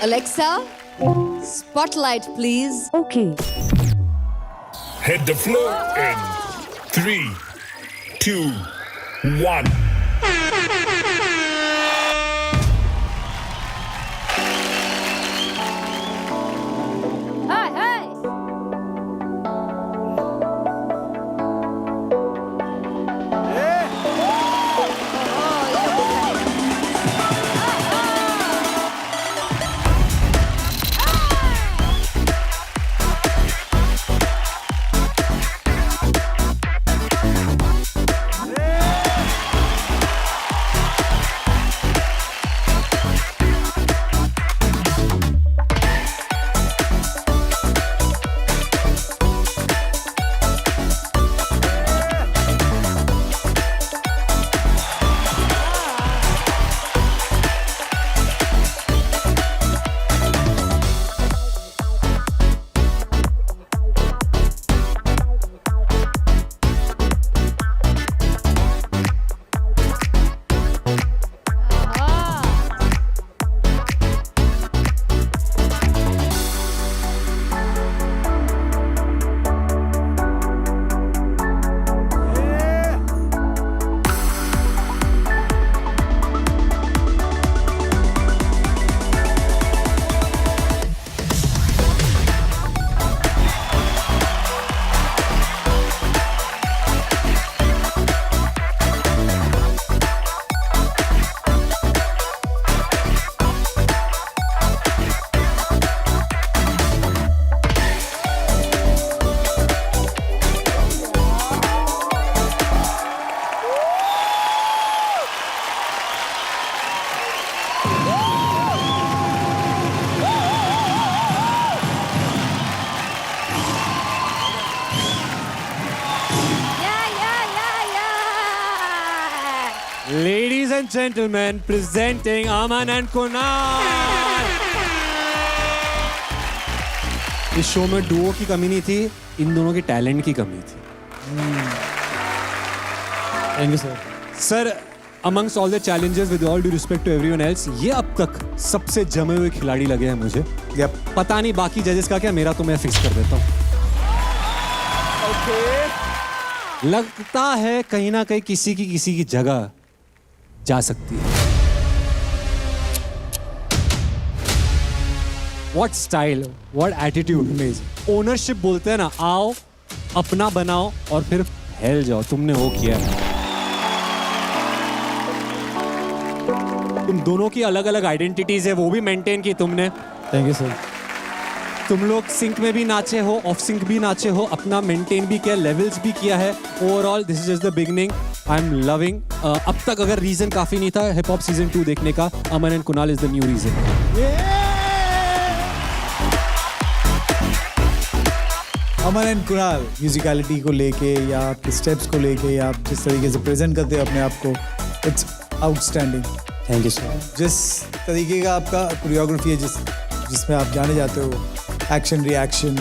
Alexa, spotlight please. Okay. Hit the floor in 3, 2, 1. Hey, hey. Ladies and gentlemen, presenting Aman and Kunal. इस show में Duo की कमी नहीं थी, इन दोनों के टैलेंट की कमी थी. Thank you sir. Sir, amongst all the challenges, with all due respect to everyone else, ये अब तक सबसे जमे हुए खिलाड़ी लगे हैं मुझे. पता नहीं बाकी जजेस का क्या, मेरा तो मैं फिक्स कर देता हूँ. लगता है कहीं ना कहीं किसी की जगह जा सकती है. What style, what attitude, amazing. Ownership बोलते हैं ना, आओ अपना बनाओ और फिर फैल जाओ. तुमने वो किया. तुम दोनों की अलग अलग आइडेंटिटीज है, वो भी मेंटेन की तुमने. Thank you sir. तुम लोग सिंक में भी नाचे हो, ऑफ सिंक भी नाचे हो, अपना मेंटेन भी किया, लेवल्स भी किया है. Overall this is just the beginning. I am loving. अब तक अगर रीजन काफी नहीं था हिप हॉप सीजन 2 देखने का, Aman and Kunal is the new reason. Aman and Kunal musicality को लेके या आपके स्टेप्स को लेके या आप जिस तरीके से प्रेजेंट करते हो अपने आप को, it's outstanding. Thank you sir. जिस तरीके का आपका कोरियोग्राफी है, जिसमें आप जाने जाते हो, एक्शन रिएक्शन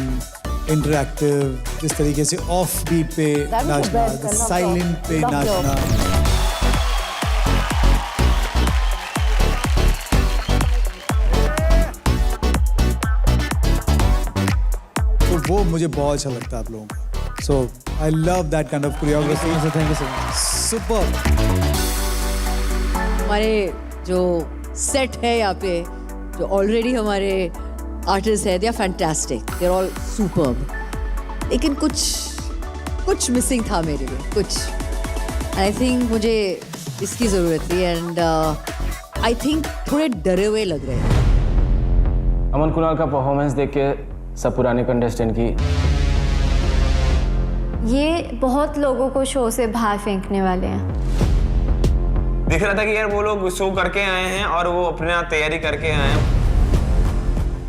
इंटरैक्टिव, जिस तरीके से ऑफ बीट पे नाचना, साइलेंट पे नाचना, तो वो मुझे बहुत अच्छा लगता है आप लोगों का. So I love that kind of choreography. Thank you so much. Super. हमारे जो सेट है यहाँ पे, जो ऑलरेडी हमारे आर्टिस्ट है, they are fantastic, they are all superb. लेकिन कुछ मिसिंग था मेरे लिए, कुछ. आई थिंक मुझे इसकी ज़रूरत थी. एंड आई थिंक थोड़े डरे हुए लग रहे हैं. अमन कुणाल का परफॉर्मेंस देख के सब पुराने कंटेस्टेंट की ये बहुत लोगों को शो से बाहर फेंकने वाले हैं. दिख रहा था कि यार वो लोग शो करके आए हैं और वो अपने आप तैयारी करके आए हैं.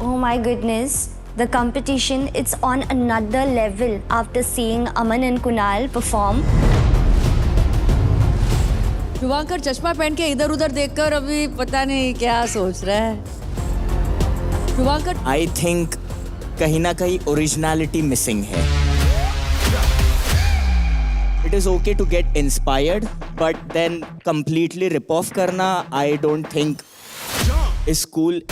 Oh my goodness, the competition, it's on another level after seeing Aman and Kunal perform. Shubhankar चश्मा पहन के इधर उधर देखकर अभी पता नहीं क्या सोच रहा है. शुभांकर, आई थिंक कहीं ना कहीं ओरिजिनलिटी मिसिंग है. It is okay to get inspired, but then completely rip off करना I don't think is cool.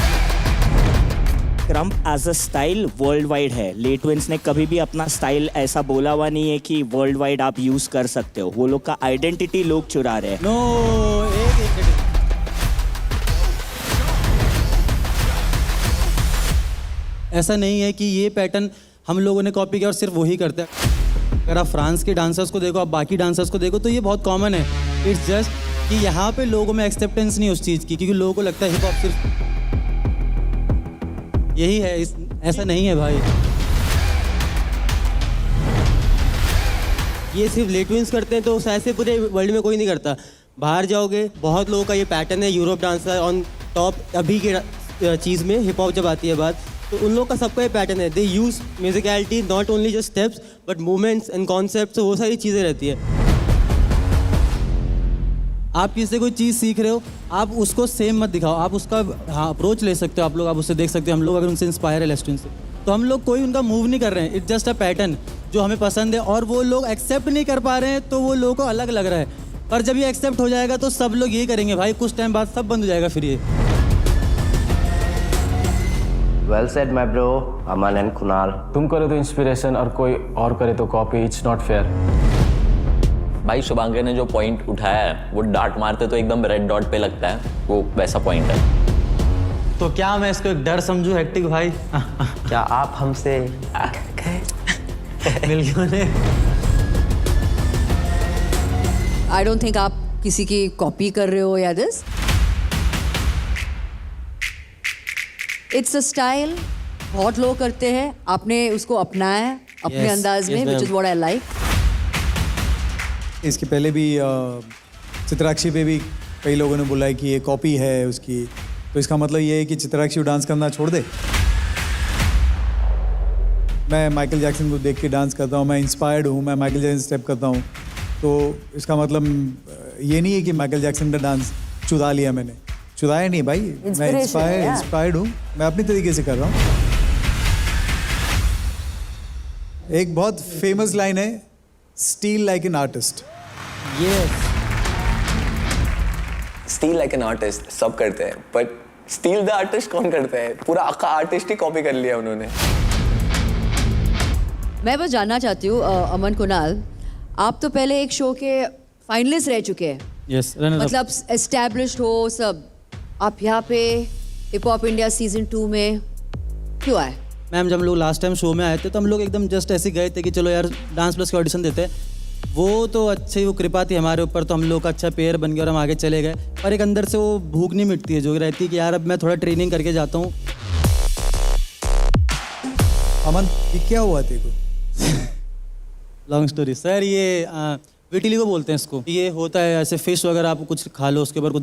Krump as a style world wide है। ले ट्विंस ने कभी भी अपना स्टाइल ऐसा बोला हुआ नहीं है कि वर्ल्ड वाइड आप यूज कर सकते हो। वो लोग का आइडेंटिटी लोग चुरा रहे हैं। नो, एक ऐसा नहीं है कि ये पैटर्न हम लोगों ने कॉपी किया और सिर्फ वही करते हैं। अगर आप फ्रांस के डांसर्स को देखो, आप बाकी डांसर्स को देखो, तो ये बहुत कॉमन है। इट्स जस्ट कि यहाँ पे लोगों में एक्सेप्टेंस नहीं उस चीज़ की, क्योंकि लोगों को लगता है हिप हॉप सिर्फ यही है। ऐसा नहीं है भाई, ये सिर्फ ले ट्विंस करते हैं तो ऐसे पूरे वर्ल्ड में कोई नहीं करता। बाहर जाओगे, बहुत लोगों का ये पैटर्न है। यूरोप डांसर ऑन टॉप अभी के चीज़ में, हिप हॉप जब आती है बात, तो उन लोगों का सबका ये पैटर्न है। They use musicality, not only just steps but movements and concepts, वो सारी चीज़ें रहती है। आप किसी से कोई चीज़ सीख रहे हो, आप उसको सेम मत दिखाओ, आप उसका अप्रोच ले सकते हो। आप लोग आप उससे देख सकते हो, हम लोग अगर उनसे इंस्पायर है लेस्टन से, तो हम लोग कोई उनका मूव नहीं कर रहे हैं। इट्स जस्ट अ पैटर्न जो हमें पसंद है और वो लोग एक्सेप्ट नहीं कर पा रहे हैं, तो वो लोगों को अलग लग रहा है। पर जब ये एक्सेप्ट हो जाएगा तो सब लोग यही करेंगे भाई, कुछ टाइम बाद सब बंद हो जाएगा फिर ये। Well said my bro, Aman and Kunal. तुम करो तो इंस्पिरेशन और कोई और करे तो कॉपी, इट्स नॉट फेयर। भाई शुभांकर ने जो पॉइंट उठाया है वो डार्ट मारते तो एकदम रेड डॉट पे लगता है, वो वैसा पॉइंट है। तो क्या मैं इसको एक डर समझूं हेक्टिक भाई? क्या आप हमसे मिल क्यों नहीं? आई डोंट थिंक आप किसी की कॉपी कर रहे हो या दिस। इट्स अ स्टाइल, बहुत लोग करते हैं, आपने उसको अपनाया है अपने अंदाज में, which is what I like. इसके पहले भी चित्राक्षी पे भी कई लोगों ने बोला है कि ये कॉपी है उसकी, तो इसका मतलब ये है कि चित्राक्षी डांस करना छोड़ दे। मैं माइकल जैक्सन को देख के डांस करता हूँ, मैं इंस्पायर्ड हूँ, मैं माइकल जैक्सन स्टेप करता हूँ, तो इसका मतलब ये नहीं है कि माइकल जैक्सन का डांस चुरा लिया मैंने। चुराया नहीं भाई, मैं इंस्पायर्ड हूँ, मैं अपनी तरीके से कर रहा हूँ। एक बहुत फेमस लाइन है, steel like an artist. Steel like an artist सब करते हैं, बट स्टील द आर्टिस्ट कौन करता है? पूरा आका आर्टिस्ट ही कॉपी कर लिया उन्होंने। मैं बस जानना चाहती हूँ अमन, कुणाल, आप तो पहले एक शो के फाइनलिस्ट रह चुके हैं। यस, मतलब एस्टैब्लिश्ड हो सब, आप यहाँ पे हिप हॉप इंडिया सीजन 2 में क्यों आए? मैम, जब हम लोग लास्ट टाइम शो में आए थे तो हम लोग एकदम जस्ट ऐसे गए थे कि चलो यार डांस प्लस के ऑडिशन देते हैं। वो तो अच्छी वो कृपा थी हमारे ऊपर, तो हम लोग का अच्छा पेयर बन गया और हम आगे चले गए। पर एक अंदर से वो भूख नहीं मिटती है जो रहती है कि यार अब मैं थोड़ा ट्रेनिंग करके जाता हूँ। अमन, ये क्या हुआ तेरे को? लॉन्ग स्टोरी सर, ये विटिली को बोलते हैं इसको। ये होता है ऐसे फिश वगैरह आप कुछ खा लो, उसके ऊपर कुछ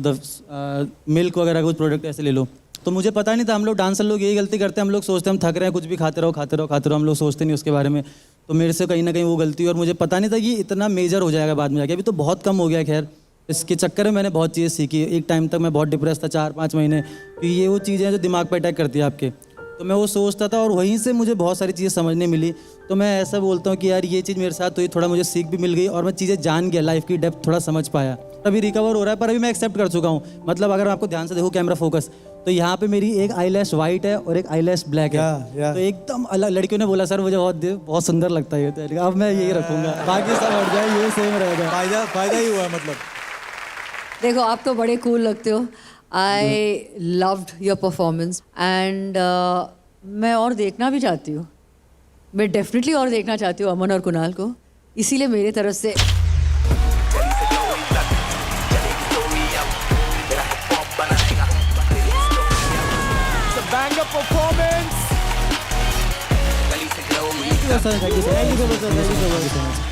मिल्क वगैरह कुछ प्रोडक्ट ऐसे ले लो। तो मुझे पता नहीं था, हम लोग डांसर लोग यही गलती करते हैं, हम लोग सोचते हैं हम थक रहे हैं कुछ भी खाते रहो, हम लोग सोचते नहीं उसके बारे में। तो मेरे से कहीं ना कहीं वो गलती, और मुझे पता नहीं था कि इतना मेजर हो जाएगा बाद में जाके। अभी तो बहुत कम हो गया, खैर इसके चक्कर में मैंने बहुत चीज़ें सीखी। एक टाइम तक मैं बहुत डिप्रेस था 4-5 महीने, कि ये वो चीज़ें हैं जो दिमाग पर अटैक करती है आपके। तो मैं वो सोचता था और वहीं से मुझे बहुत सारी चीज़ें समझने मिली। तो मैं ऐसा बोलता हूँ कि यार ये चीज़ मेरे साथ हुई, थोड़ा मुझे सीख भी मिल गई और मैं चीज़ें जान गया, लाइफ की डेप्थ थोड़ा समझ पाया। अभी रिकवर हो रहा है, पर अभी मैं एक्सेप्ट कर चुका हूँ। मतलब अगर आपको ध्यान से देखो कैमरा फोकस, तो यहाँ पे मेरी एक आईलैश वाइट है और एक आईलैश ब्लैक है। तो एकदम अलग। लड़कियों ने बोला सर मुझे बहुत सुंदर लगता है ये, तो अब मैं यही रखूँगा, बाकी सब हट जाए, ये सेम रहेगा। फायदा ही हुआ मतलब। देखो आप तो बड़े कूल लगते हो। I loved your performance and मैं और देखना भी चाहती हूँ। मैं डेफिनेटली और देखना चाहती हूँ अमन और कुणाल को, इसीलिए मेरी तरफ से Thank you so much.